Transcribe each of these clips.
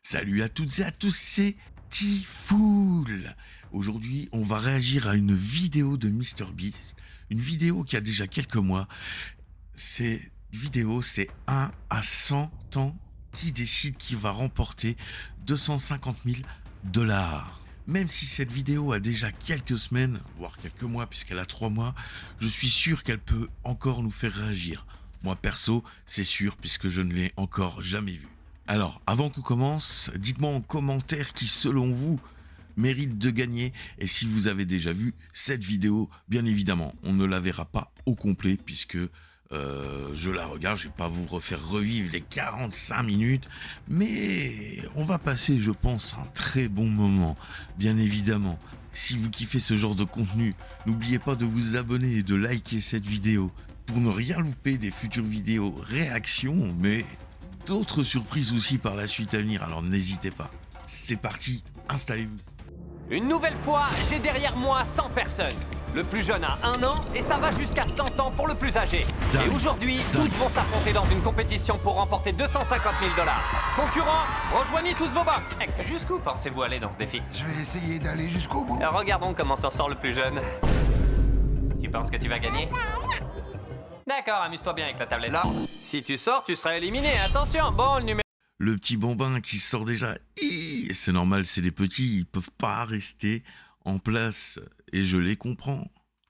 Salut à toutes et à tous, c'est Tifoul. Aujourd'hui, on va réagir à une vidéo de MrBeast, une vidéo qui a déjà quelques mois. Cette vidéo, c'est 1 à 100 ans qui décide qui va remporter 250 000 $. Même si cette vidéo a déjà quelques semaines, voire quelques mois puisqu'elle a 3 mois, je suis sûr qu'elle peut encore nous faire réagir. Moi perso, c'est sûr puisque je ne l'ai encore jamais vue. Alors, avant qu'on commence, dites-moi en commentaire qui, selon vous, mérite de gagner. Et si vous avez déjà vu cette vidéo, bien évidemment, on ne la verra pas au complet puisque je la regarde. Je ne vais pas vous refaire revivre les 45 minutes. Mais on va passer, je pense, un très bon moment, bien évidemment. Si vous kiffez ce genre de contenu, n'oubliez pas de vous abonner et de liker cette vidéo pour ne rien louper des futures vidéos réactions, mais d'autres surprises aussi par la suite à venir, alors n'hésitez pas. C'est parti, installez-vous. Une nouvelle fois, j'ai derrière moi 100 personnes. Le plus jeune a 1 an et ça va jusqu'à 100 ans pour le plus âgé. Dingue. Et aujourd'hui, tous vont s'affronter dans une compétition pour remporter 250 000 $. Concurrents, rejoignez tous vos box. Jusqu'où pensez-vous aller dans ce défi? Je vais essayer d'aller jusqu'au bout. Regardons comment s'en sort le plus jeune. Tu penses que tu vas gagner? D'accord, amuse-toi bien avec la tablette. Là, si tu sors, tu seras éliminé. Attention, bon, le numéro... Le petit bambin qui sort déjà, c'est normal, c'est des petits, ils peuvent pas rester en place, et je les comprends.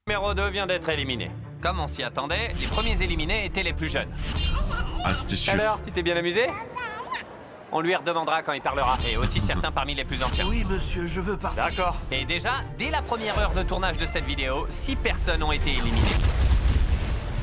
Numéro 2 vient d'être éliminé. Comme on s'y attendait, les premiers éliminés étaient les plus jeunes. Ah, c'était sûr. Alors, tu t'es bien amusé? On lui redemandera quand il parlera. Et aussi certains parmi les plus anciens. Oui, monsieur, je veux partir. D'accord. Et déjà, dès la première heure de tournage de cette vidéo, 6 personnes ont été éliminées.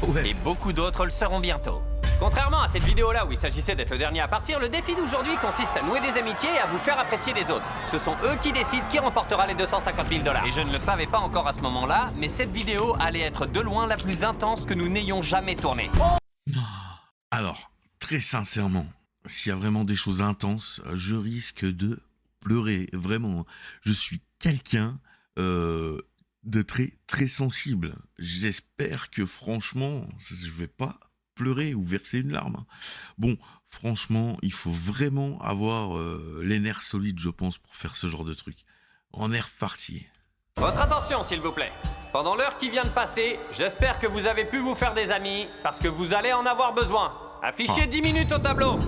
Ouais. Et beaucoup d'autres le seront bientôt. Contrairement à cette vidéo-là où il s'agissait d'être le dernier à partir, le défi d'aujourd'hui consiste à nouer des amitiés et à vous faire apprécier les autres. Ce sont eux qui décident qui remportera les 250 000 $. Et je ne le savais pas encore à ce moment-là, mais cette vidéo allait être de loin la plus intense que nous n'ayons jamais tournée. Alors, très sincèrement, s'il y a vraiment des choses intenses, je risque de pleurer, vraiment. Je suis quelqu'un de très sensible. J'espère que franchement, je vais pas pleurer ou verser une larme. Bon, franchement, il faut vraiment avoir les nerfs solides, je pense, pour faire ce genre de truc. En nerfs partis. Votre attention, s'il vous plaît. Pendant l'heure qui vient de passer, j'espère que vous avez pu vous faire des amis, parce que vous allez en avoir besoin. Affichez 10 minutes au tableau.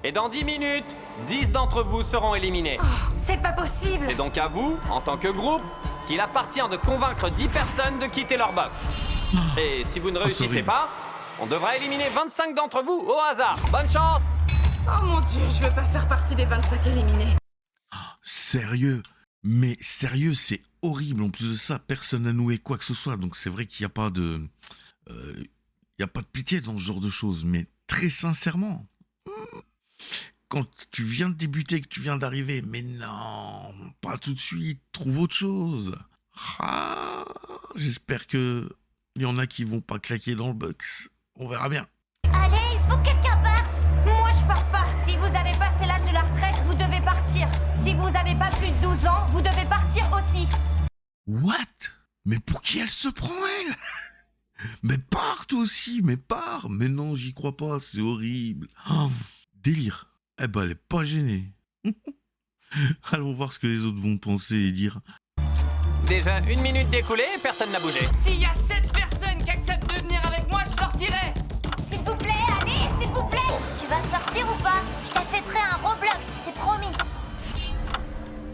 Et dans 10 minutes, 10 d'entre vous seront éliminés. Oh, c'est pas possible. C'est donc à vous, en tant que groupe, qu'il appartient de convaincre 10 personnes de quitter leur box. Et si vous ne réussissez horrible. pas, on devra éliminer 25 d'entre vous au hasard. Bonne chance! Oh mon Dieu, je veux pas faire partie des 25 éliminés. Sérieux? Mais sérieux, c'est horrible. En plus de ça, personne n'a noué quoi que ce soit. Donc c'est vrai qu'il n'y a pas de... il n'y a pas de pitié dans ce genre de choses. Mais très sincèrement, quand tu viens de débuter, que tu viens d'arriver, mais non, pas tout de suite, trouve autre chose. Ah, j'espère que il y en a qui vont pas claquer dans le box. On verra bien. Allez, il faut que quelqu'un parte. Moi, je pars pas. Si vous avez passé l'âge de la retraite, vous devez partir. Si vous avez pas plus de 12 ans, vous devez partir aussi. What? Mais pour qui elle se prend, elle? Mais pars toi aussi, mais pars. Mais non, j'y crois pas, c'est horrible. Oh, délire. Eh ben, elle est pas gênée. Allons voir ce que les autres vont penser et dire. Déjà 1 minute d'écoulée et personne n'a bougé. S'il y a 7 personnes qui acceptent de venir avec moi, je sortirai. S'il vous plaît, allez, s'il vous plaît. Tu vas sortir ou pas? Je t'achèterai un Roblox, c'est promis.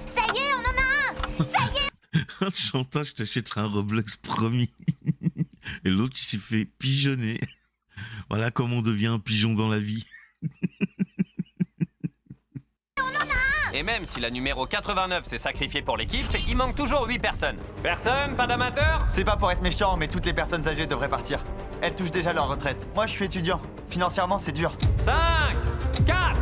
Ça y est, on en a un. Ça y est. Un chantage, je t'achèterai un Roblox promis. Et l'autre, il s'est fait pigeonner. Voilà comment on devient un pigeon dans la vie. Et même si la numéro 89 s'est sacrifiée pour l'équipe, il manque toujours 8 personnes. Personne? Pas d'amateur? C'est pas pour être méchant, mais toutes les personnes âgées devraient partir. Elles touchent déjà leur retraite. Moi, je suis étudiant. Financièrement, c'est dur. 5, 4.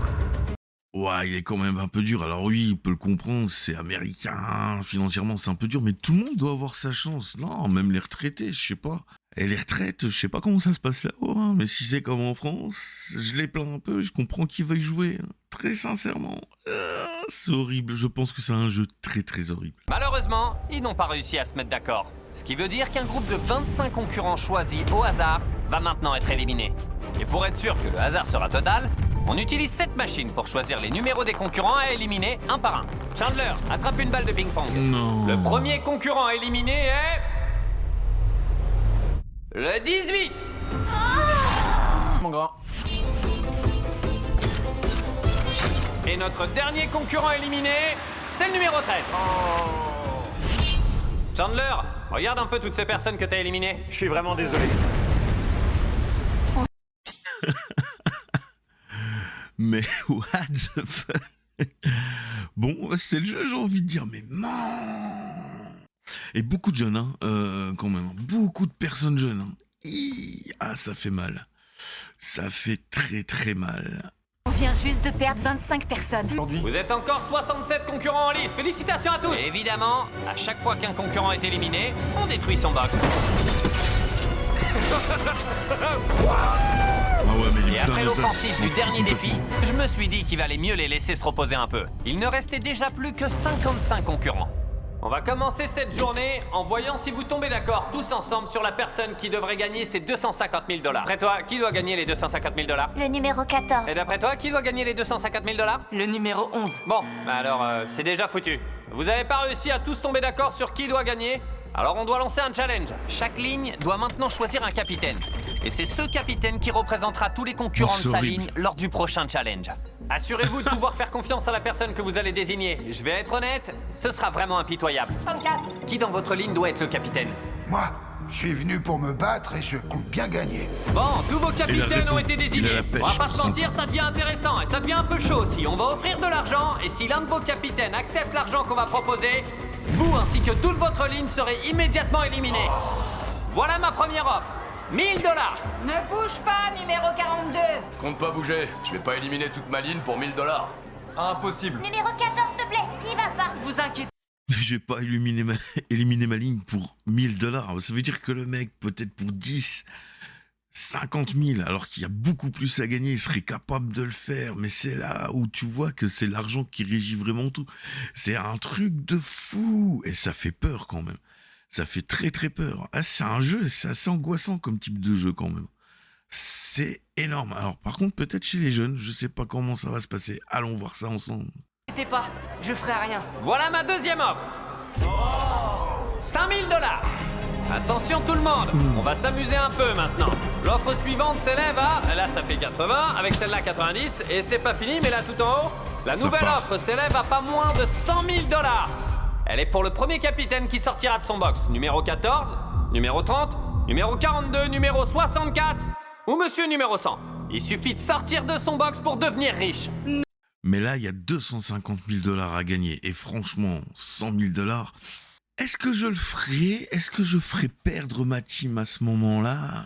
Ouais, il est quand même un peu dur. Alors oui, on peut le comprendre, c'est américain, financièrement c'est un peu dur, mais tout le monde doit avoir sa chance. Non, même les retraités, je sais pas. Et les retraites, je sais pas comment ça se passe là-haut, hein, mais si c'est comme en France, je les plains un peu, je comprends qu'ils veuillent jouer. Hein. Très sincèrement, c'est horrible, je pense que c'est un jeu très horrible. Malheureusement, ils n'ont pas réussi à se mettre d'accord. Ce qui veut dire qu'un groupe de 25 concurrents choisis au hasard va maintenant être éliminé. Et pour être sûr que le hasard sera total, On utilise cette machine pour choisir les numéros des concurrents à éliminer un par un. Chandler, attrape une balle de ping-pong. Non. Le premier concurrent à éliminer est... le 18. Mon grand. Et notre dernier concurrent éliminé, c'est le numéro 13. Chandler, regarde un peu toutes ces personnes que t'as éliminées. Je suis vraiment désolé. Mais what the fuck? Bon, c'est le jeu, j'ai envie de dire, mais non. Et beaucoup de jeunes, hein, quand même. Beaucoup de personnes jeunes. Hein. Ah, ça fait mal. Ça fait très très mal. On vient juste de perdre 25 personnes. Vous êtes encore 67 concurrents en lice. Félicitations à tous. Et évidemment, à chaque fois qu'un concurrent est éliminé, on détruit son box. Ah ouais, mais il est Et plein après de ça, l'offensive s'en du fout dernier défi, complètement. je me suis dit qu'il valait mieux les laisser se reposer un peu. Il ne restait déjà plus que 55 concurrents. On va commencer cette journée en voyant si vous tombez d'accord tous ensemble sur la personne qui devrait gagner ces 250 000 $. Après toi, qui doit gagner les 250 000 $? Le numéro 14. Et d'après toi, qui doit gagner les 250 000 $? Le numéro 11. Bon, bah alors, c'est déjà foutu. Vous avez pas réussi à tous tomber d'accord sur qui doit gagner? Alors on doit lancer un challenge. Chaque ligne doit maintenant choisir un capitaine. Et c'est ce capitaine qui représentera tous les concurrents Oh, de c'est sa horrible. ligne lors du prochain challenge. Assurez-vous de pouvoir faire confiance à la personne que vous allez désigner. Je vais être honnête, ce sera vraiment impitoyable. 34. Qui dans votre ligne doit être le capitaine? Moi, je suis venu pour me battre et je compte bien gagner. Bon, tous vos capitaines raison. ont été Il a désignés. la pêche, On va pas pour se mentir, s'entendre. ça devient intéressant et ça devient un peu chaud aussi. On va offrir de l'argent et si l'un de vos capitaines accepte l'argent qu'on va proposer, vous ainsi que toute votre ligne serez immédiatement éliminés. Voilà ma première offre. 1000 $. Ne bouge pas, numéro 42. Je compte pas bouger. Je vais pas éliminer toute ma ligne pour 1000 $. Impossible. Numéro 14, s'il te plaît, n'y va pas. Vous inquiétez. Je vais pas éliminer ma ligne pour 1000 $. Ça veut dire que le mec, peut-être pour 10, 50 000, alors qu'il y a beaucoup plus à gagner, il serait capable de le faire. Mais c'est là où tu vois que c'est l'argent qui régit vraiment tout. C'est un truc de fou. Et ça fait peur quand même. Ça fait très très peur. Ah, c'est un jeu, c'est assez angoissant comme type de jeu quand même. C'est énorme. Alors par contre, peut-être chez les jeunes, je sais pas comment ça va se passer. Allons voir ça ensemble. N'inquiétez pas, je ferai rien. Voilà ma deuxième offre. 5000 $. Attention tout le monde, on va s'amuser un peu maintenant. L'offre suivante s'élève à... Là ça fait 80, avec celle-là 90, et c'est pas fini, mais là tout en haut, la Ça nouvelle part. offre s'élève à pas moins de 100 000 $. Elle est pour le premier capitaine qui sortira de son box. Numéro 14, numéro 30, numéro 42, numéro 64, ou monsieur numéro 100. Il suffit de sortir de son box pour devenir riche. Mais là, il y a 250 000 $ à gagner. Et franchement, 100 000 $, est-ce que je le ferai? Est-ce que je ferai perdre ma team à ce moment-là?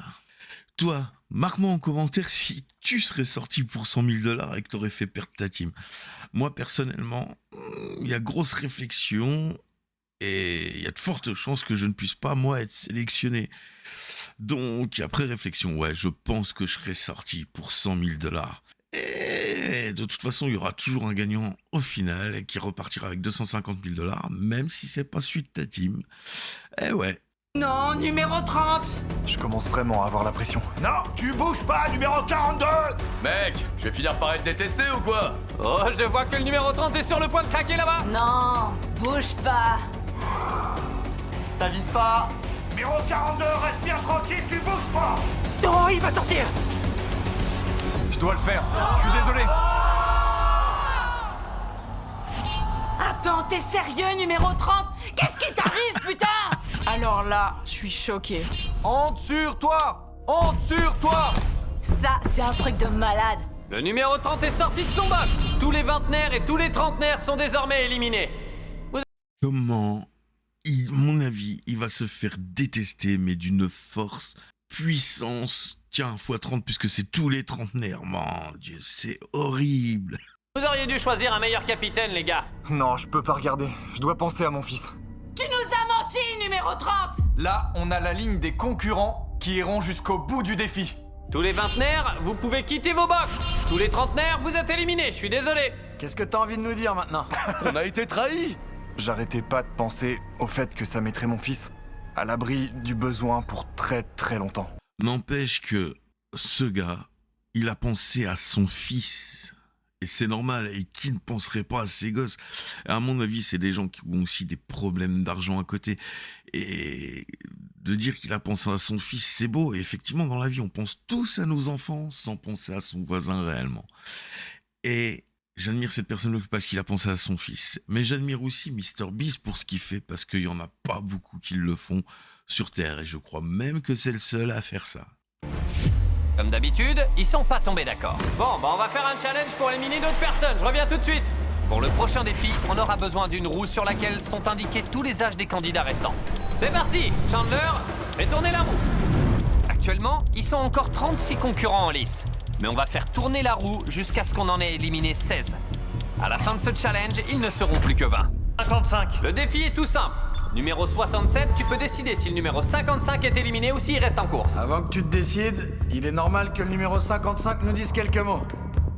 Toi, marque-moi en commentaire si tu serais sorti pour 100 000 $ et que tu aurais fait perdre ta team. Moi, personnellement, il y a grosse réflexion et il y a de fortes chances que je ne puisse pas, moi, être sélectionné. Donc, après réflexion, ouais, je pense que je serais sorti pour 100 000 $. Et de toute façon, il y aura toujours un gagnant au final qui repartira avec 250 000 $, même si c'est pas celui de ta team. Eh ouais. Non, numéro 30. Je commence vraiment à avoir la pression. Non, tu bouges pas, numéro 42. Mec, je vais finir par être détesté ou quoi? Oh, je vois que le numéro 30 est sur le point de craquer là-bas. Non, bouge pas. T'avises pas. Numéro 42, reste bien tranquille, tu bouges pas. Oh, il va sortir. Je dois le faire. Je suis désolé. Attends, t'es sérieux, numéro 30? Qu'est-ce qui t'arrive, putain? Alors là, je suis choquée. Honte sur toi. Honte sur toi. Ça, c'est un truc de malade. Le numéro 30 est sorti de son box. Tous les vingtenaires et tous les trentenaires sont désormais éliminés. Comment, mon avis, il va se faire détester, mais d'une force, puissance, tiens, x30, puisque c'est tous les trentenaires. Mon Dieu, c'est horrible. Vous auriez dû choisir un meilleur capitaine, les gars. Non, je peux pas regarder. Je dois penser à mon fils. Tu nous as menti, numéro 30. Là, on a la ligne des concurrents qui iront jusqu'au bout du défi. Tous les vingtenaires, vous pouvez quitter vos box. Tous les trentenaires, vous êtes éliminés, je suis désolé. Qu'est-ce que t'as envie de nous dire maintenant? On a été trahis. J'arrêtais pas de penser au fait que ça mettrait mon fils à l'abri du besoin pour très très longtemps. N'empêche que ce gars, il a pensé à son fils. Et c'est normal. Et qui ne penserait pas à ses gosses? À mon avis, c'est des gens qui ont aussi des problèmes d'argent à côté. Et de dire qu'il a pensé à son fils, c'est beau. Et effectivement, dans la vie, on pense tous à nos enfants sans penser à son voisin réellement. Et j'admire cette personne parce qu'il a pensé à son fils. Mais j'admire aussi MrBeast pour ce qu'il fait parce qu'il n'y en a pas beaucoup qui le font sur Terre. Et je crois même que c'est le seul à faire ça. Comme d'habitude, ils sont pas tombés d'accord. Bon, bah on va faire un challenge pour éliminer d'autres personnes. Je reviens tout de suite. Pour le prochain défi, on aura besoin d'une roue sur laquelle sont indiqués tous les âges des candidats restants. C'est parti, Chandler, fais tourner la roue. Actuellement, ils sont encore 36 concurrents en lice. Mais on va faire tourner la roue jusqu'à ce qu'on en ait éliminé 16. À la fin de ce challenge, ils ne seront plus que 20. 55. Le défi est tout simple. Numéro 67, tu peux décider si le numéro 55 est éliminé ou s'il reste en course. Avant que tu te décides, il est normal que le numéro 55 nous dise quelques mots.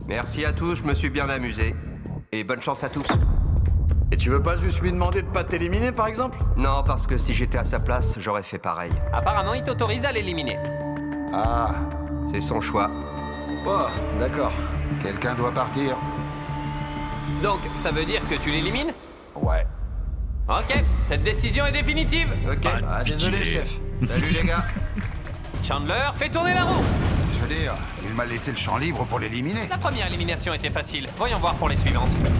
Merci à tous, je me suis bien amusé. Et bonne chance à tous. Et tu veux pas juste lui demander de pas t'éliminer, par exemple? Non, parce que si j'étais à sa place, j'aurais fait pareil. Apparemment, il t'autorise à l'éliminer. Ah, C'est son choix. Oh, d'accord. quelqu'un doit partir. Donc, ça veut dire que tu l'élimines? Ouais. Ok, cette décision est définitive. Ok. Ah, désolé, chef. Salut les gars. Chandler, fais tourner la roue. Je veux dire, il m'a laissé le champ libre pour l'éliminer. La première élimination était facile. Voyons voir pour les suivantes. Ah,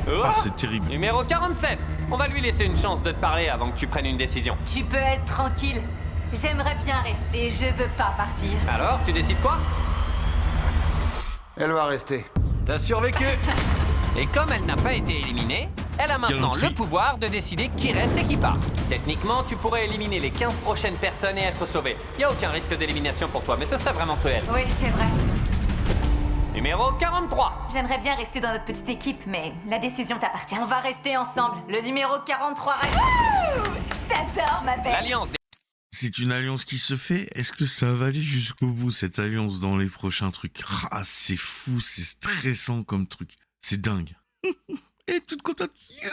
Oh, c'est terrible. numéro 47. On va lui laisser une chance de te parler avant que tu prennes une décision. Tu peux être tranquille. J'aimerais bien rester, je veux pas partir. Alors, tu décides quoi? Elle va rester. T'as survécu. Et comme elle n'a pas été éliminée, elle a maintenant Galanterie. le pouvoir de décider qui reste et qui part. Techniquement, tu pourrais éliminer les 15 prochaines personnes et être sauvé. Il n'y a aucun risque d'élimination pour toi, mais ce serait vraiment cruel. Oui, c'est vrai. Numéro 43. J'aimerais bien rester dans notre petite équipe, mais la décision t'appartient. On va rester ensemble. Le numéro 43 reste. Je t'adore, ma belle. L'alliance des... C'est une alliance qui se fait. Est-ce que ça va aller jusqu'au bout, cette alliance, dans les prochains trucs? Ah, c'est fou, c'est stressant comme truc. C'est dingue. Elle est toute contente. Youh,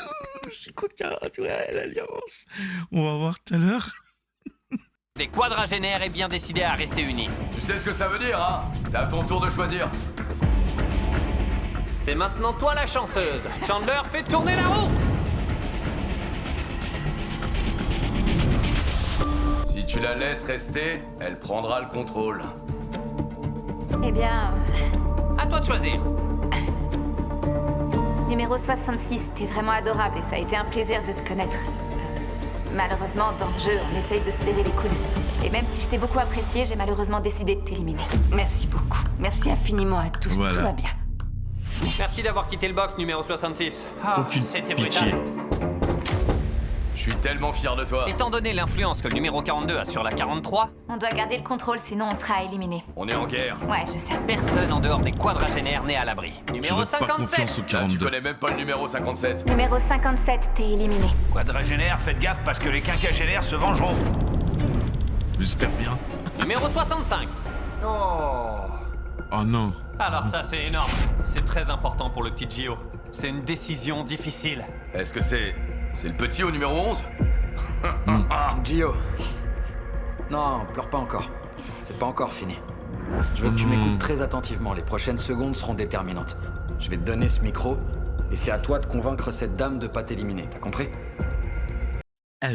je suis contente, ouais, l'alliance. On va voir tout à l'heure. des quadragénaires est bien décidé à rester unis. Tu sais ce que ça veut dire, hein? C'est à ton tour de choisir. C'est maintenant toi la chanceuse. Chandler, fais tourner la roue. Si tu la laisses rester, elle prendra le contrôle. Eh bien, À toi de choisir. numéro 66, t'es vraiment adorable et ça a été un plaisir de te connaître. Malheureusement, dans ce jeu, on essaye de se serrer les coudes. Et même si je t'ai beaucoup apprécié, j'ai malheureusement décidé de t'éliminer. Merci beaucoup. Merci infiniment à tous. Voilà. Tout va bien. Merci d'avoir quitté le box numéro 66. Ah, Aucune c'était pitié. brutal. Je suis tellement fier de toi. Étant donné l'influence que le numéro 42 a sur la 43, On doit garder le contrôle, sinon on sera éliminés. On est en guerre. Ouais, je sais. personne en dehors des quadragénaires n'est à l'abri. Je Numéro n'aurais pas confiance 57. au Là, tu 42. connais même pas le numéro 57. Numéro 57, t'es éliminé. Quadragénaire, faites gaffe parce que les quinquagénaires se vengeront. J'espère bien. Numéro 65. Oh. Oh non. Alors ça, c'est énorme. C'est très important pour le petit Gio. C'est une décision difficile. Est-ce que c'est le petit au numéro 11? Gio. Non, pleure pas encore. C'est pas encore fini. Je veux que tu m'écoutes très attentivement. Les prochaines secondes seront déterminantes. Je vais te donner ce micro et c'est à toi de convaincre cette dame de pas t'éliminer. T'as compris?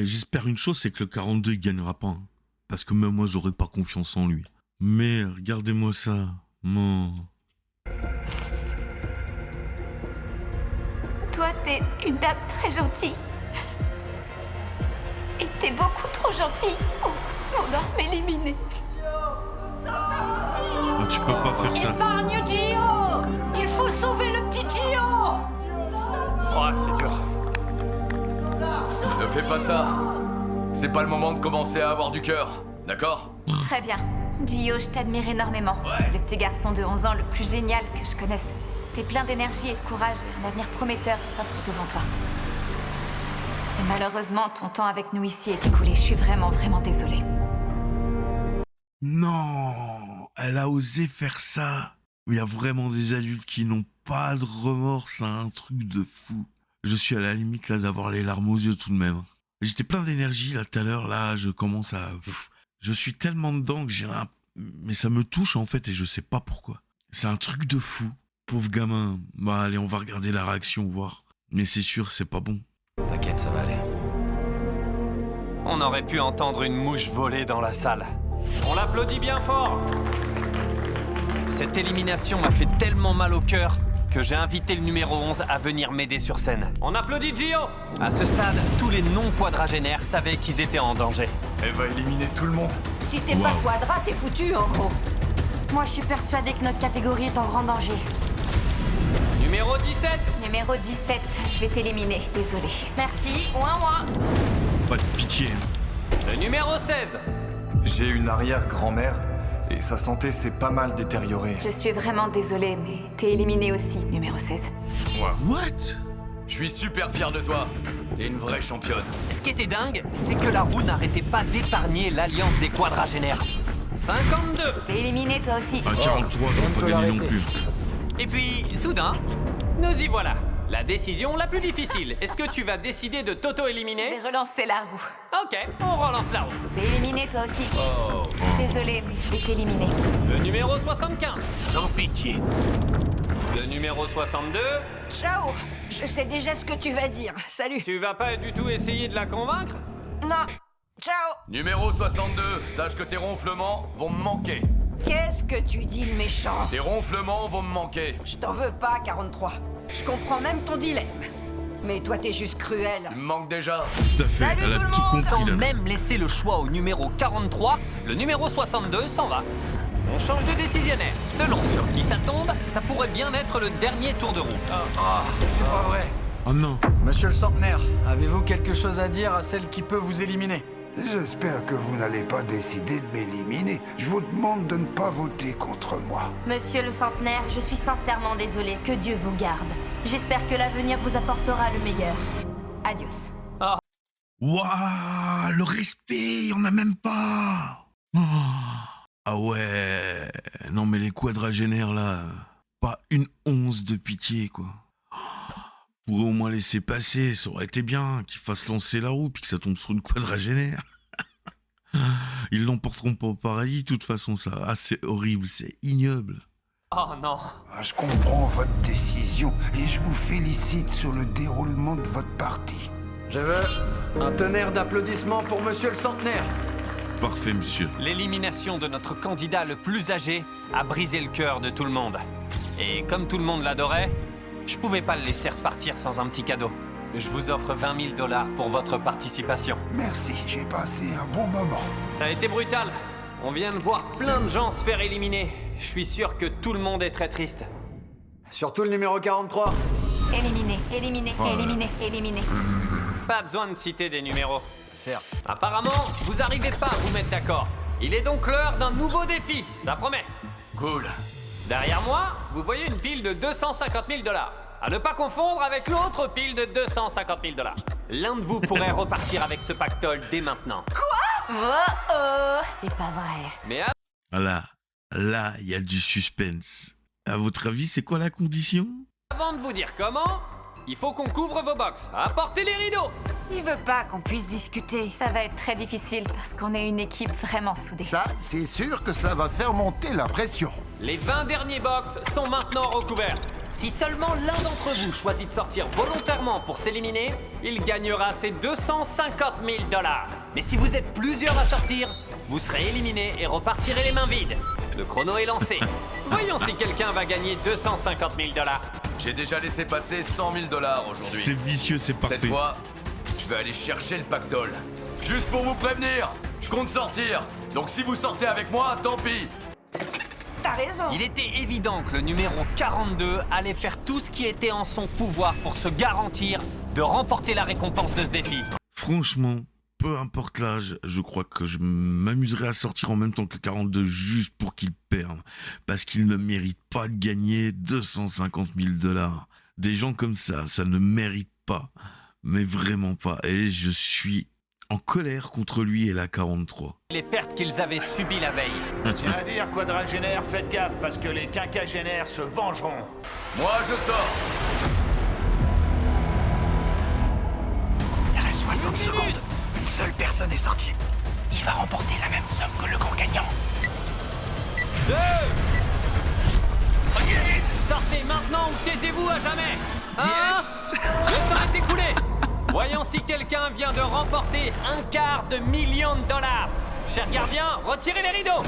J'espère une chose, c'est que le 42 il gagnera pas. Hein. Parce que même moi, j'aurais pas confiance en lui. Mais regardez-moi ça. Non. Toi, t'es une dame très gentille. Et t'es beaucoup trop gentille pour vouloir m'éliminer. Ah, tu peux pas faire ça. Épargne Gio. Il faut sauver le petit Gio. Oh, c'est dur. Ne fais pas ça. C'est pas le moment de commencer à avoir du cœur, d'accord? Très bien. Gio, je t'admire énormément. Le petit garçon de 11 ans le plus génial que je connaisse. T'es plein d'énergie et de courage et un avenir prometteur s'offre devant toi. Et malheureusement, ton temps avec nous ici est écoulé. Je suis vraiment, vraiment désolée. Non, elle a osé faire ça. Il y a vraiment des adultes qui n'ont pas de remords, c'est un truc de fou. Je suis à la limite là d'avoir les larmes aux yeux tout de même. J'étais plein d'énergie là tout à l'heure, là je commence à... je suis tellement dedans que j'ai mais ça me touche en fait et je sais pas pourquoi. C'est un truc de fou. Pauvre gamin. Bah allez, on va regarder la réaction, voir. Mais c'est sûr, c'est pas bon. T'inquiète, ça va aller. On aurait pu entendre une mouche voler dans la salle. On l'applaudit bien fort. Cette élimination m'a fait tellement mal au cœur que j'ai invité le numéro 11 à venir m'aider sur scène. On applaudit Gio. À ce stade, tous les non-quadragénaires savaient qu'ils étaient en danger. Elle va éliminer tout le monde. Si t'es pas quadra, t'es foutu en gros. Moi, je suis persuadée que notre catégorie est en grand danger. Numéro 17. Numéro 17, je vais t'éliminer, désolé. Merci, ouin. Pas de pitié. Le numéro 16. J'ai une arrière-grand-mère et sa santé s'est pas mal détériorée. Je suis vraiment désolée, mais t'es éliminé aussi, numéro 16. What? Je suis super fier de toi. T'es une vraie championne. Ce qui était dingue, c'est que la roue n'arrêtait pas d'épargner l'alliance des quadragénaires. 52. T'es éliminé toi aussi. À 43, t'as pas gagné non plus. Et puis, soudain, nous y voilà. La décision la plus difficile. Est-ce que tu vas décider de Je t'auto-éliminer? vais relancer la roue. Ok, on relance la roue. T'es éliminé toi aussi. Oh. Désolé, mais je vais t'éliminer. Le numéro 75. Sans pitié. Le numéro 62. Ciao. Je sais déjà ce que tu vas dire. Salut. Tu vas pas du tout essayer de la convaincre? Non. Ciao. Numéro 62, sache que tes ronflements vont me manquer. Qu'est-ce que tu dis, le méchant? Tes ronflements vont me manquer. Je t'en veux pas, 43. Je comprends même ton dilemme. Mais toi, t'es juste cruel. Tu me manques déjà. Tout à fait, Salut elle a tout le tout monde. compris Sans là. même laisser le choix au numéro 43, le numéro 62 s'en va. On change de décisionnaire. Selon sur qui ça tombe, ça pourrait bien être le dernier tour de roue. C'est pas vrai. Oh non. Monsieur le centenaire, avez-vous quelque chose à dire à celle qui peut vous éliminer? J'espère que vous n'allez pas décider de m'éliminer. Je vous demande de ne pas voter contre moi. Monsieur le centenaire, je suis sincèrement désolée. Que Dieu vous garde. J'espère que l'avenir vous apportera le meilleur. Adios. Waouh, le respect, on a même pas. Oh. Ah ouais. Non mais les quadragénaires là, pas une once de pitié quoi. Pourrait au moins laisser passer, ça aurait été bien qu'ils fassent lancer la roue puis que ça tombe sur une quadragénaire. Ils l'emporteront pas au paradis, de toute façon ça. Ah c'est horrible, c'est ignoble. Oh non. Ah, je comprends votre décision et je vous félicite sur le déroulement de votre partie. Je veux un tonnerre d'applaudissements pour monsieur le centenaire. Parfait monsieur. L'élimination de notre candidat le plus âgé a brisé le cœur de tout le monde. Et comme tout le monde l'adorait, je pouvais pas le laisser repartir sans un petit cadeau. Je vous offre 20 000 $ pour votre participation. Merci, j'ai passé un bon moment. Ça a été brutal. On vient de voir plein de gens se faire éliminer. Je suis sûr que tout le monde est très triste. Surtout le numéro 43. Éliminé, éliminé, éliminé, éliminé. Pas besoin de citer des numéros. Certes. Apparemment, vous arrivez pas à vous mettre d'accord. Il est donc l'heure d'un nouveau défi, ça promet. Cool. Derrière moi, vous voyez une pile de 250 000 $. À ne pas confondre avec l'autre pile de 250 000 $. L'un de vous pourrait repartir avec ce pactole dès maintenant. Oh, c'est pas vrai. Mais Voilà, là il y a du suspense. À votre avis, c'est quoi la condition? avant de vous dire comment, il faut qu'on couvre vos box. Apportez les rideaux. Il veut pas qu'on puisse discuter. Ça va être très difficile parce qu'on est une équipe vraiment soudée. Ça, c'est sûr que ça va faire monter la pression. Les 20 derniers box sont maintenant recouverts. Si seulement l'un d'entre vous choisit de sortir volontairement pour s'éliminer, il gagnera ses 250 000 $. Mais si vous êtes plusieurs à sortir, vous serez éliminé et repartirez les mains vides. Le chrono est lancé. Voyons si quelqu'un va gagner 250 000 $. J'ai déjà laissé passer 100 000 $ aujourd'hui. C'est vicieux, c'est parfait. Cette fois, je vais aller chercher le pactole. Juste pour vous prévenir, je compte sortir. Donc si vous sortez avec moi, tant pis. T'as raison. Il était évident que le numéro 42 allait faire tout ce qui était en son pouvoir pour se garantir de remporter la récompense de ce défi. Franchement, peu importe l'âge, je crois que je m'amuserais à sortir en même temps que 42 juste pour qu'il perde. Parce qu'il ne mérite pas de gagner 250 000 $. Des gens comme ça ne mérite pas. Mais vraiment pas. Et je suis en colère contre lui et la 43. Les pertes qu'ils avaient subies la veille. Je tiens à dire, quadragénaire, faites gaffe parce que les quinquagénaires se vengeront. Moi, je sors. Il reste 60 secondes. Une seule personne est sortie. Il va remporter la même somme que le grand gagnant. 2. Sortez maintenant ou taisez-vous à jamais. 1. Le temps est écoulé. Voyons si quelqu'un vient de remporter $250 000 000. Cher gardien, retirez les rideaux.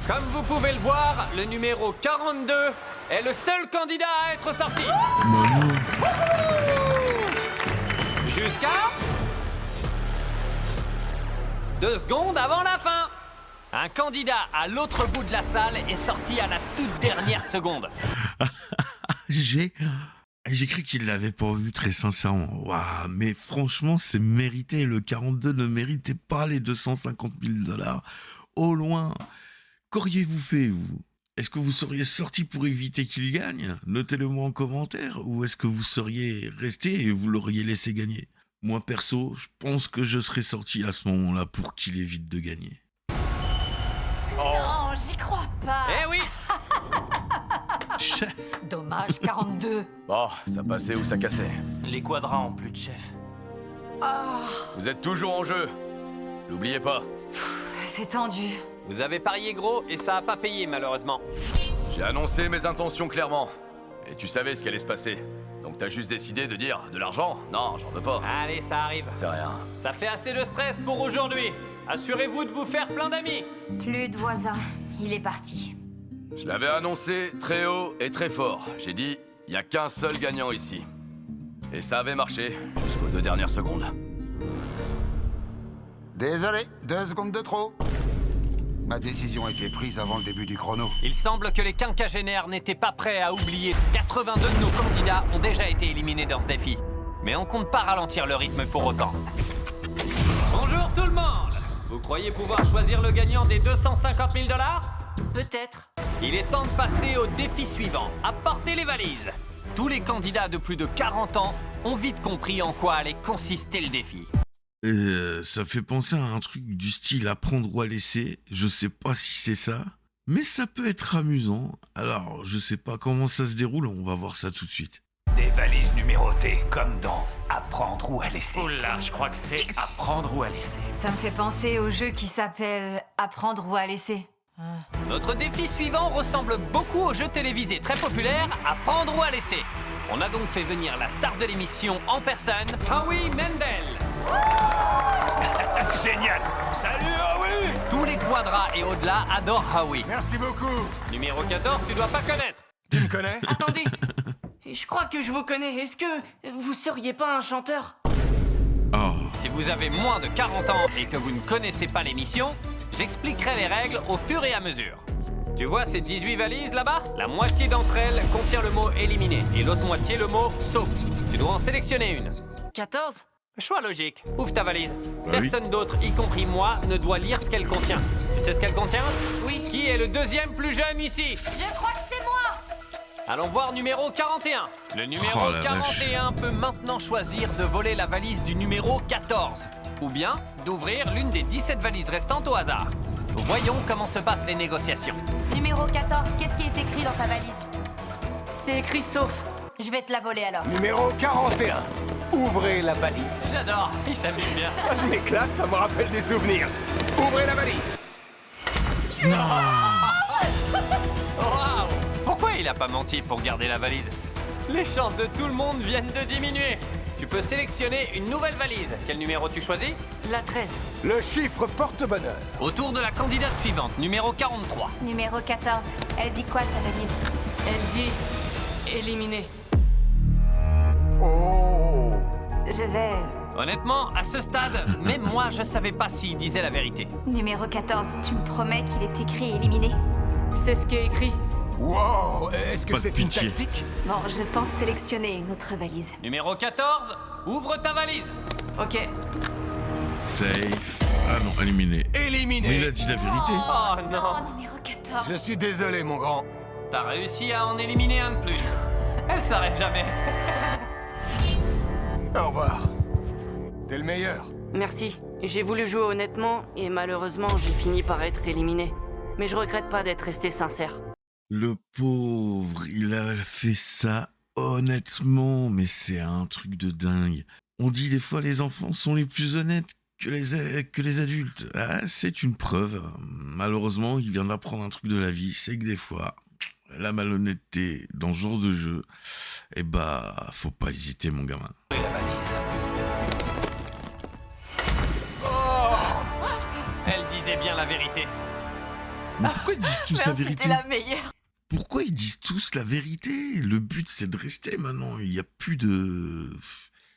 Comme vous pouvez le voir, le numéro 42 est le seul candidat à être sorti. Jusqu'à 2 secondes avant la fin. Un candidat à l'autre bout de la salle est sorti à la toute dernière seconde. J'ai cru qu'il l'avait pas vu, très sincèrement. Waouh, mais franchement, c'est mérité. Le 42 ne méritait pas les $250 000. Au loin. Qu'auriez-vous fait, vous? Est-ce que vous seriez sorti pour éviter qu'il gagne? Notez-le moi en commentaire. Ou est-ce que vous seriez resté et vous l'auriez laissé gagner? Moi, perso, je pense que je serais sorti à ce moment-là pour qu'il évite de gagner. Non, j'y crois pas. Eh oui. Dommage, 42. Bon, ça passait ou ça cassait. Les quadrans ont plus de chef. Vous êtes toujours en jeu. N'oubliez pas. C'est tendu. Vous avez parié gros et ça a pas payé malheureusement. J'ai annoncé mes intentions clairement. Et tu savais ce qui allait se passer. Donc t'as juste décidé de dire de l'argent? Non, j'en veux pas. Allez, ça arrive. C'est rien. Ça fait assez de stress pour aujourd'hui. Assurez-vous de vous faire plein d'amis. Plus de voisins. Il est parti. Je l'avais annoncé très haut et très fort. J'ai dit, il n'y a qu'un seul gagnant ici. Et ça avait marché jusqu'aux 2 dernières secondes. Désolé, 2 secondes de trop. Ma décision a été prise avant le début du chrono. Il semble que les quinquagénaires n'étaient pas prêts à oublier. 82 de nos candidats ont déjà été éliminés dans ce défi. Mais on compte pas ralentir le rythme pour autant. Bonjour tout le monde. Vous croyez pouvoir choisir le gagnant des $250 000? Peut-être. Il est temps de passer au défi suivant. Apportez les valises. Tous les candidats de plus de 40 ans ont vite compris en quoi allait consister le défi. Ça fait penser à un truc du style apprendre ou à laisser. Je sais pas si c'est ça, mais ça peut être amusant. Alors, je sais pas comment ça se déroule, on va voir ça tout de suite. Des valises numérotées, comme dans Apprendre ou à laisser. Oula, je crois que c'est Apprendre ou à laisser. Ça me fait penser au jeu qui s'appelle Apprendre ou à laisser. Notre défi suivant ressemble beaucoup au jeu télévisé très populaire Apprendre ou à laisser. On a donc fait venir la star de l'émission en personne, Howie Mandel. Génial. Salut, Howie. Tous les quadras et au-delà adorent Howie. Merci beaucoup. Numéro 14, tu dois pas connaître. Tu me connais? Attendez, je crois que je vous connais. Est-ce que vous seriez pas un chanteur? Si vous avez moins de 40 ans et que vous ne connaissez pas l'émission, j'expliquerai les règles au fur et à mesure. Tu vois ces 18 valises là-bas? La moitié d'entre elles contient le mot éliminé et l'autre moitié le mot sauf. Tu dois en sélectionner une. 14? Choix logique. Ouvre ta valise. Bah oui. Personne d'autre, y compris moi, ne doit lire ce qu'elle contient. Tu sais ce qu'elle contient? Oui. Qui est le deuxième plus jeune ici? Je crois que c'est moi. Allons voir numéro 41. Le numéro Oh la 41 peut maintenant choisir de voler la valise du numéro 14. Ou bien d'ouvrir l'une des 17 valises restantes au hasard. Voyons comment se passent les négociations. Numéro 14, qu'est-ce qui est écrit dans ta valise? C'est écrit sauf. Je vais te la voler alors. Numéro 41. Ouvrez la valise. J'adore, il s'amuse bien. Ah, je m'éclate, ça me rappelle des souvenirs. Ouvrez la valise. Waouh! Pourquoi il a pas menti pour garder la valise? Les chances de tout le monde viennent de diminuer. Tu peux sélectionner une nouvelle valise. Quel numéro tu choisis? La 13. Le chiffre porte bonheur. Au tour de la candidate suivante, numéro 43. Numéro 14, elle dit quoi ta valise? Elle dit éliminé. Oh. Je vais... Honnêtement, à ce stade, même moi, je savais pas s'il disait la vérité. Numéro 14, tu me promets qu'il est écrit éliminé? C'est ce qui est écrit. Wow, est-ce que Pas de c'est une pitié. tactique? Bon, je pense sélectionner une autre valise. Numéro 14, ouvre ta valise. Ok. Safe. Ah non, éliminé. Éliminé. Mais il a dit la vérité. Oh non, Numéro 14. Je suis désolé, mon grand. t'as réussi à en éliminer un de plus. Elle s'arrête jamais. Au revoir. T'es le meilleur. Merci. J'ai voulu jouer honnêtement et malheureusement j'ai fini par être éliminé. Mais je regrette pas d'être resté sincère. Le pauvre, il a fait ça honnêtement, mais c'est un truc de dingue. On dit des fois les enfants sont les plus honnêtes que les adultes. Ah, c'est une preuve. Malheureusement, il vient d'apprendre un truc de la vie, c'est que des fois, la malhonnêteté dans ce genre de jeu, eh bah, faut pas hésiter, mon gamin. Et la valise. Elle disait bien la vérité. Mais pourquoi ils disent tous la vérité? C'était la meilleure. Pourquoi ils disent tous la vérité? Le but, c'est de rester maintenant. Il n'y a plus de...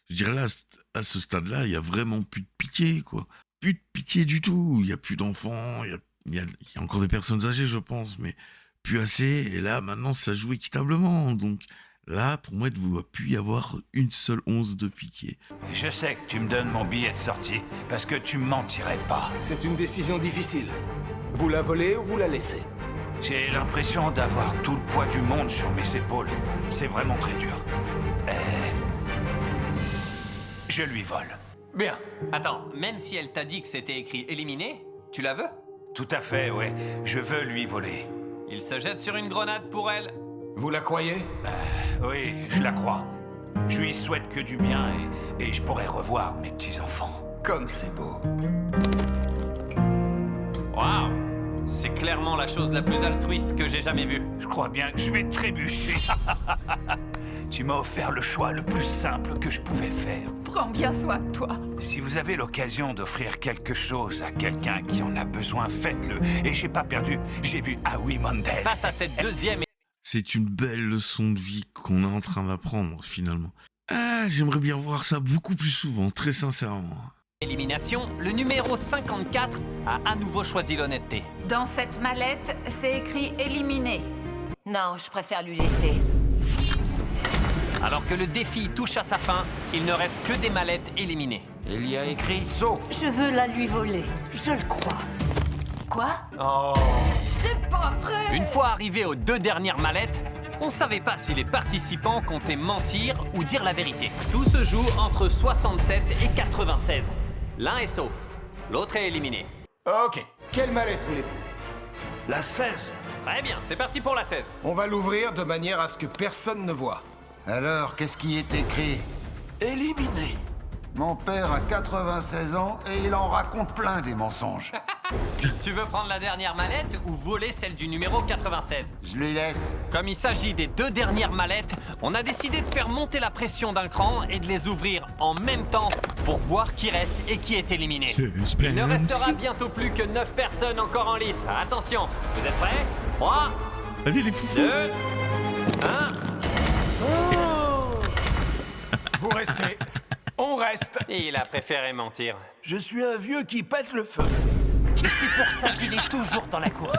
Je dirais là, à ce stade-là, il y a vraiment plus de pitié, quoi. Plus de pitié du tout. Il n'y a plus d'enfants. Il y a encore des personnes âgées, je pense, mais plus assez. Et là, maintenant, ça joue équitablement. Donc là, pour moi, il ne doit plus y avoir une seule once de pitié. Je sais que tu me donnes mon billet de sortie, parce que tu me mentirais pas. C'est une décision difficile. Vous la volez ou vous la laissez? J'ai l'impression d'avoir tout le poids du monde sur mes épaules. C'est vraiment très dur. Je lui vole. Bien. Attends, même si elle t'a dit que c'était écrit éliminé, tu la veux? Tout à fait, ouais. Je veux lui voler. Il se jette sur une grenade pour elle. Vous la croyez? Oui, je la crois. Je lui souhaite que du bien et je pourrai revoir mes petits-enfants. Comme c'est beau. Waouh! C'est clairement la chose la plus altruiste que j'ai jamais vue. Je crois bien que je vais trébucher. Tu m'as offert le choix le plus simple que je pouvais faire. Prends bien soin de toi. Si vous avez l'occasion d'offrir quelque chose à quelqu'un qui en a besoin, faites-le. Et j'ai pas perdu, j'ai vu Howie Mandel. Face à cette deuxième... C'est une belle leçon de vie qu'on est en train d'apprendre, finalement. Ah, j'aimerais bien voir ça beaucoup plus souvent, très sincèrement. élimination, le numéro 54 a à nouveau choisi l'honnêteté. Dans cette mallette, c'est écrit éliminé. Non, je préfère lui laisser. Alors que le défi touche à sa fin, il ne reste que des mallettes éliminées. Il y a écrit sauf. Je veux la lui voler, je le crois. Quoi? Oh. C'est pas vrai! Une fois arrivé aux 2 dernières mallettes, on savait pas si les participants comptaient mentir ou dire la vérité. Tout se joue entre 67 et 96. L'un est sauf, l'autre est éliminé. Ok, quelle mallette voulez-vous? La 16. Très bien, c'est parti pour la 16. On va l'ouvrir de manière à ce que personne ne voit. Alors, qu'est-ce qui est écrit? Éliminé. Mon père a 96 ans et il en raconte plein des mensonges. Tu veux prendre la dernière mallette ou voler celle du numéro 96? Je lui laisse. Comme il s'agit des 2 dernières mallettes, on a décidé de faire monter la pression d'un cran et de les ouvrir en même temps pour voir qui reste et qui est éliminé. Il ne restera bientôt plus que 9 personnes encore en lice. Attention, vous êtes prêts? 3, Allez les foufous. 2, 1... Vous restez. On reste. Et il a préféré mentir. Je suis un vieux qui pète le feu. Et c'est pour ça qu'il est toujours dans la course.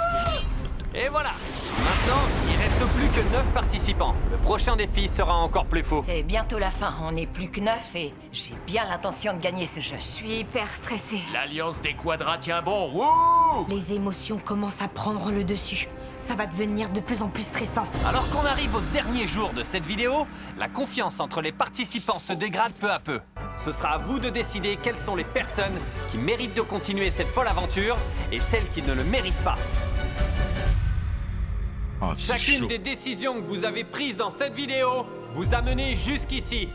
Et voilà. Maintenant, il reste plus que 9 participants. Le prochain défi sera encore plus fou. C'est bientôt la fin, on n'est plus que 9 et j'ai bien l'intention de gagner ce jeu. Je suis hyper stressée. L'alliance des quadras tient bon. Wouh! Les émotions commencent à prendre le dessus. Ça va devenir de plus en plus stressant. Alors qu'on arrive au dernier jour de cette vidéo, la confiance entre les participants se dégrade peu à peu. Ce sera à vous de décider quelles sont les personnes qui méritent de continuer cette folle aventure et celles qui ne le méritent pas. Oh, Chacune des décisions que vous avez prises dans cette vidéo vous a mené jusqu'ici.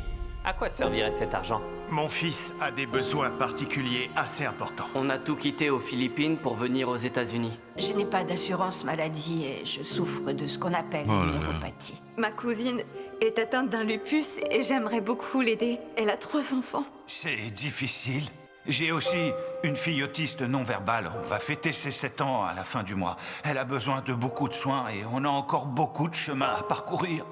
À quoi servirait cet argent? Mon fils a des besoins particuliers assez importants. On a tout quitté aux Philippines pour venir aux États-Unis. Je n'ai pas d'assurance maladie et je souffre de ce qu'on appelle Oh une là là. neuropathie. Ma cousine est atteinte d'un lupus et j'aimerais beaucoup l'aider. Elle a 3 enfants. C'est difficile. J'ai aussi une fille autiste non verbale. On va fêter ses 7 ans à la fin du mois. Elle a besoin de beaucoup de soins et on a encore beaucoup de chemin à parcourir.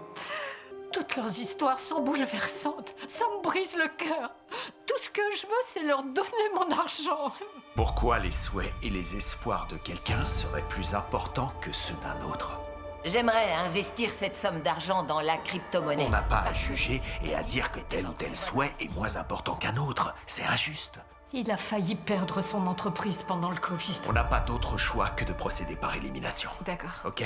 Toutes leurs histoires sont bouleversantes. Ça me brise le cœur. Tout ce que je veux, c'est leur donner mon argent. Pourquoi les souhaits et les espoirs de quelqu'un seraient plus importants que ceux d'un autre? J'aimerais investir cette somme d'argent dans la crypto-monnaie. On n'a pas à juger et à dire que tel ou tel souhait est moins important qu'un autre. C'est injuste. Il a failli perdre son entreprise pendant le Covid. On n'a pas d'autre choix que de procéder par élimination. D'accord. Ok?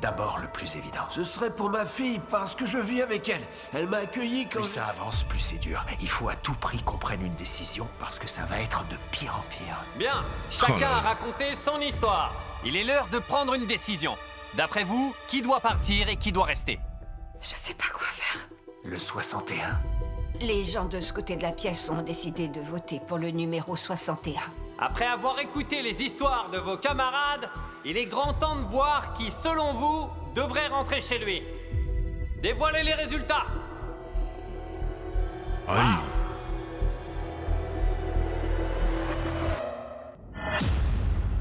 D'abord le plus évident. Ce serait pour ma fille parce que je vis avec elle. Elle m'a accueilli quand... Plus ça avance, plus c'est dur. Il faut à tout prix qu'on prenne une décision parce que ça va être de pire en pire. Bien, chacun a raconté son histoire. Il est l'heure de prendre une décision. D'après vous, qui doit partir et qui doit rester? Je sais pas quoi faire. Le 61. Les gens de ce côté de la pièce ont décidé de voter pour le numéro 61. Après avoir écouté les histoires de vos camarades, il est grand temps de voir qui, selon vous, devrait rentrer chez lui. Dévoilez les résultats. Aïe.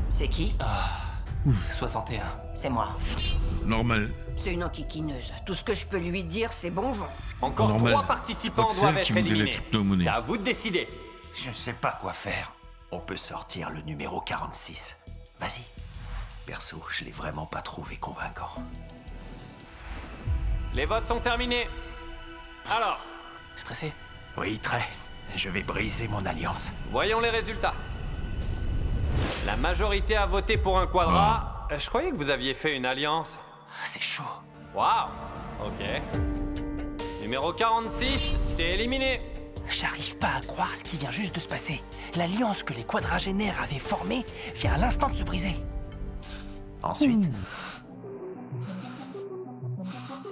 C'est qui 61. C'est moi. Normal. C'est une enquiquineuse. Tout ce que je peux lui dire, c'est bon vent. Encore Normal. 3 participants C'est doivent elle qui être voulait la éliminés. crypto-monnaie. C'est à vous de décider. Je ne sais pas quoi faire. On peut sortir le numéro 46. Vas-y. Perso, je l'ai vraiment pas trouvé convaincant. Les votes sont terminés. Alors, Stressé? Oui, très. Je vais briser mon alliance. voyons les résultats. La majorité a voté pour un quadra. Je croyais que vous aviez fait une alliance. C'est chaud. Waouh. Ok. Numéro 46, t'es éliminé. J'arrive pas à croire ce qui vient juste de se passer. L'alliance que les quadragénaires avaient formée vient à l'instant de se briser. Ensuite...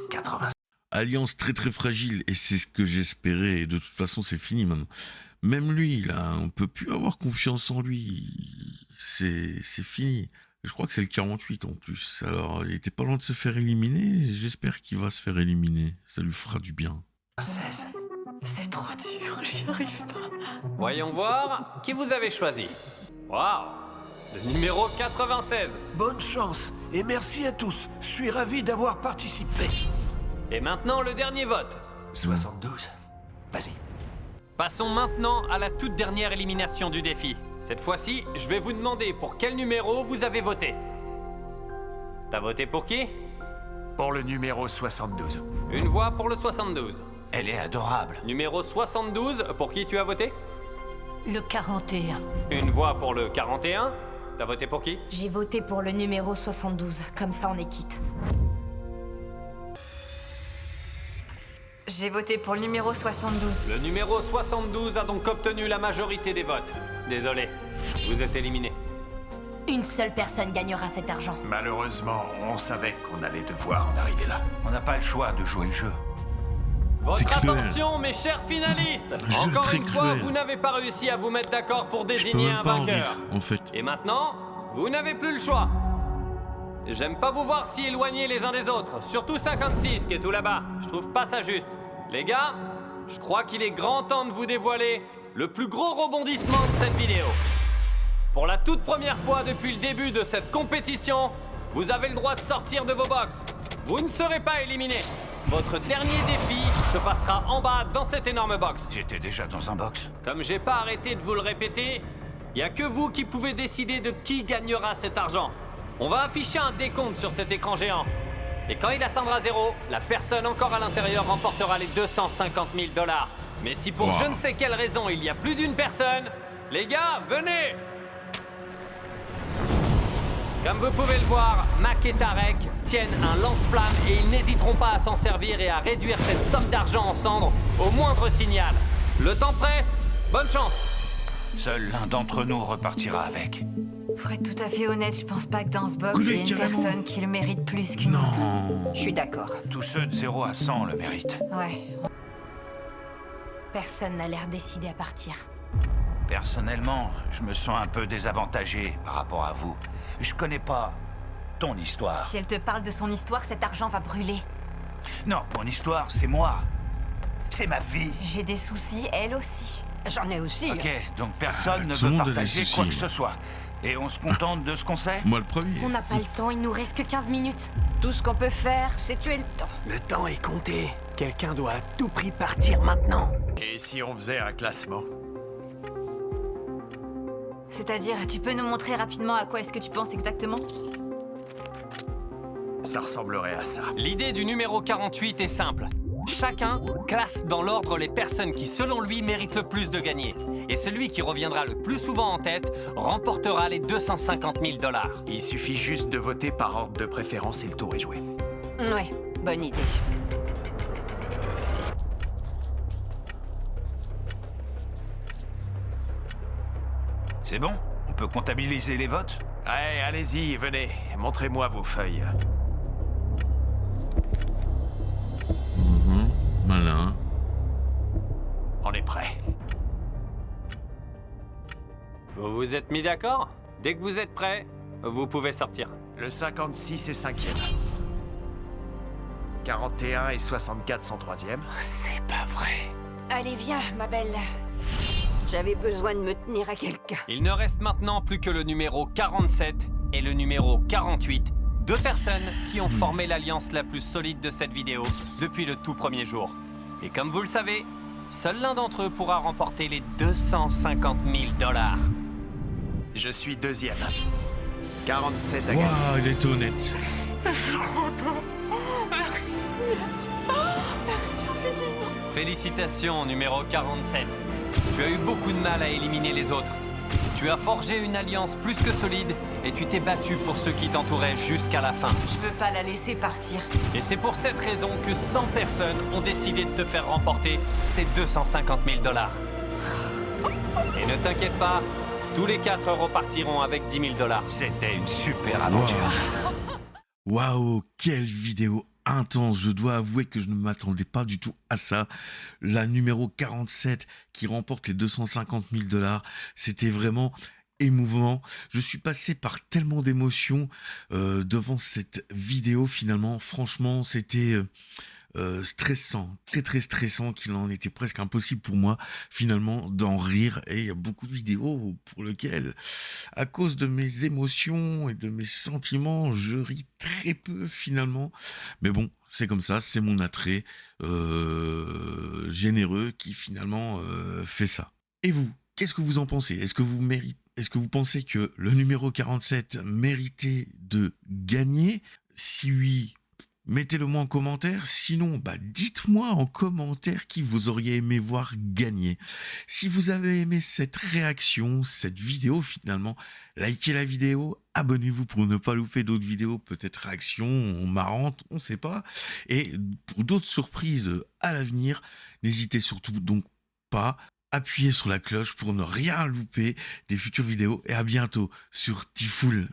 80. Alliance très très fragile, et c'est ce que j'espérais, et de toute façon c'est fini maintenant. Même lui, là, on peut plus avoir confiance en lui. C'est fini. Je crois que c'est le 48 en plus. Alors, il était pas loin de se faire éliminer. J'espère qu'il va se faire éliminer. Ça lui fera du bien. 16. C'est trop dur, j'y arrive pas. Voyons voir qui vous avez choisi. Waouh. Le numéro 96. Bonne chance et merci à tous. Je suis ravi d'avoir participé. Et maintenant, le dernier vote. 72. Vas-y. Passons maintenant à la toute dernière élimination du défi. Cette fois-ci, je vais vous demander pour quel numéro vous avez voté. T'as voté pour qui? Pour le numéro 72. Une voix pour le 72. Elle est adorable. Numéro 72, pour qui tu as voté? Le 41. Une voix pour le 41. T'as voté pour qui? J'ai voté pour le numéro 72, comme ça on est quitte. J'ai voté pour le numéro 72. Le numéro 72 a donc obtenu la majorité des votes. Désolé, vous êtes éliminé. Une seule personne gagnera cet argent. Malheureusement, on savait qu'on allait devoir en arriver là. On n'a pas le choix de jouer le jeu. Votre cruel. attention, mes chers finalistes. jeu Encore très une fois, cruel. vous n'avez pas réussi à vous mettre d'accord pour Je peux désigner même un pas en vainqueur. rire, en fait. Et maintenant, vous n'avez plus le choix. J'aime pas vous voir si éloignés les uns des autres, surtout 56 qui est tout là-bas. Je trouve pas ça juste. Les gars, je crois qu'il est grand temps de vous dévoiler le plus gros rebondissement de cette vidéo. Pour la toute première fois depuis le début de cette compétition, vous avez le droit de sortir de vos box. Vous ne serez pas éliminés. Votre dernier défi se passera en bas dans cette énorme box. J'étais déjà dans un box. Comme j'ai pas arrêté de vous le répéter, il y a que vous qui pouvez décider de qui gagnera cet argent. On va afficher un décompte sur cet écran géant. Et quand il atteindra 0, la personne encore à l'intérieur remportera les 250 000 $. Mais si pour je ne sais quelle raison il y a plus d'une personne, les gars, venez! Comme vous pouvez le voir, Mac et Tarek tiennent un lance-flamme et ils n'hésiteront pas à s'en servir et à réduire cette somme d'argent en cendres au moindre signal. Le temps presse, bonne chance! Seul l'un d'entre nous repartira avec. Pour être tout à fait honnête, je pense pas que dans ce box, Coulez, il y ait une carrément. personne qui le mérite plus qu'une autre. Non. Je suis d'accord. Tous ceux de 0 à 100 le méritent. Ouais. Personne n'a l'air décidé à partir. Personnellement, je me sens un peu désavantagé par rapport à vous. Je connais pas ton histoire. Si elle te parle de son histoire, cet argent va brûler. Non, mon histoire, c'est moi. C'est ma vie. J'ai des soucis, elle aussi. J'en ai aussi. Ok, donc personne ne tout le veut monde a des partager soucis. quoi que ce soit. Et on se contente de ce qu'on sait? Moi le premier. On n'a pas le temps, il nous reste que 15 minutes. Tout ce qu'on peut faire, c'est tuer le temps. Le temps est compté. Quelqu'un doit à tout prix partir maintenant. Et si on faisait un classement? C'est-à-dire, tu peux nous montrer rapidement à quoi est-ce que tu penses exactement? Ça ressemblerait à ça. L'idée du numéro 48 est simple. Chacun classe dans l'ordre les personnes qui, selon lui, méritent le plus de gagner. Et celui qui reviendra le plus souvent en tête remportera les 250 000 $. Il suffit juste de voter par ordre de préférence et le tour est joué. Ouais, bonne idée. C'est bon? On peut comptabiliser les votes? Ouais, allez-y, venez. Montrez-moi vos feuilles. Malin. Vous êtes mis d'accord? Dès que vous êtes prêts, vous pouvez sortir. Le 56 est 5e. 41 et 64 sont 3e. C'est pas vrai. Allez, viens, ma belle. J'avais besoin de me tenir à quelqu'un. Il ne reste maintenant plus que le numéro 47 et le numéro 48. Deux personnes qui ont formé l'alliance la plus solide de cette vidéo depuis le tout premier jour. Et comme vous le savez, seul l'un d'entre eux pourra remporter les 250 000 $. Je suis 2e. 47 à gagner. Waouh, il est honnête. Merci. Merci infiniment. Félicitations, numéro 47. Tu as eu beaucoup de mal à éliminer les autres. Tu as forgé une alliance plus que solide et tu t'es battu pour ceux qui t'entouraient jusqu'à la fin. Je veux pas la laisser partir. Et c'est pour cette raison que 100 personnes ont décidé de te faire remporter ces 250 000 $. Et ne t'inquiète pas, tous les 4 repartiront avec 10 000 $. C'était une super aventure. Waouh, quelle vidéo intense. Je dois avouer que je ne m'attendais pas du tout à ça. La numéro 47 qui remporte les 250 000 $, c'était vraiment émouvant. Je suis passé par tellement d'émotions devant cette vidéo finalement. Franchement, c'était stressant, très stressant, qu'il en était presque impossible pour moi finalement d'en rire. Et il y a beaucoup de vidéos pour lesquelles, à cause de mes émotions et de mes sentiments, je ris très peu finalement. Mais bon, c'est comme ça, c'est mon attrait généreux qui finalement fait ça. Et vous, qu'est-ce que vous en pensez? Est-ce que vous pensez que le numéro 47 méritait de gagner? Si oui, mettez-le moi en commentaire. Sinon, dites-moi en commentaire qui vous auriez aimé voir gagner. Si vous avez aimé cette réaction, cette vidéo finalement, likez la vidéo, abonnez-vous pour ne pas louper d'autres vidéos, peut-être réactions marrantes, on ne sait pas. Et pour d'autres surprises à l'avenir, n'hésitez surtout donc pas. Appuyez sur la cloche pour ne rien louper des futures vidéos. Et à bientôt sur Tifoul.